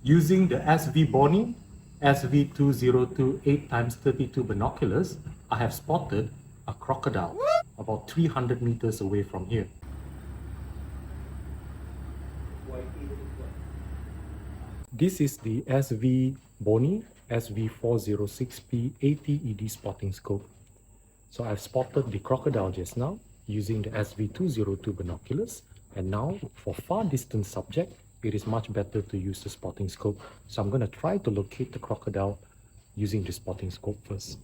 Using the Svbony Sv406p 8x32 binoculars, I have spotted a crocodile about 300 meters away from here. This is the Svbony Sv406p 80 Spotting Scope. So I've spotted the crocodile just now using the Sv202 binoculars, and now for far distance subject, it is much better to use the spotting scope. So I'm going to try to locate the crocodile using the spotting scope first.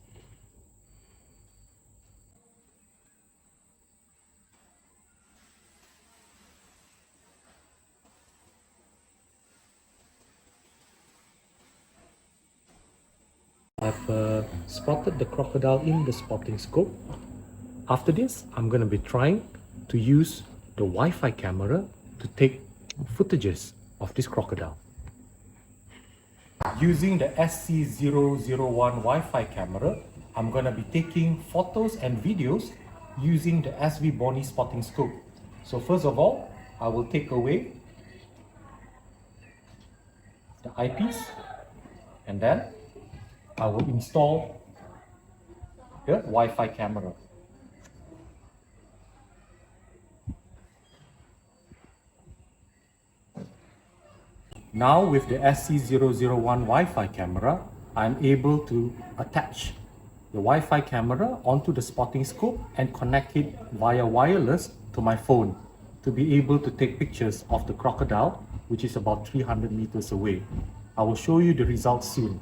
I've spotted the crocodile in the spotting scope. After this, I'm going to be trying to use the Wi-Fi camera to take footages of this crocodile. Using the SC001 Wi-Fi camera, I'm going to be taking photos and videos using the Svbony spotting scope. So first of all, I will take away the eyepiece, and then I will install the Wi-Fi camera. Now with the SC001 Wi-Fi camera, I'm able to attach the Wi-Fi camera onto the spotting scope and connect it via wireless to my phone to be able to take pictures of the crocodile, which is about 300 meters away. I will show you the results soon.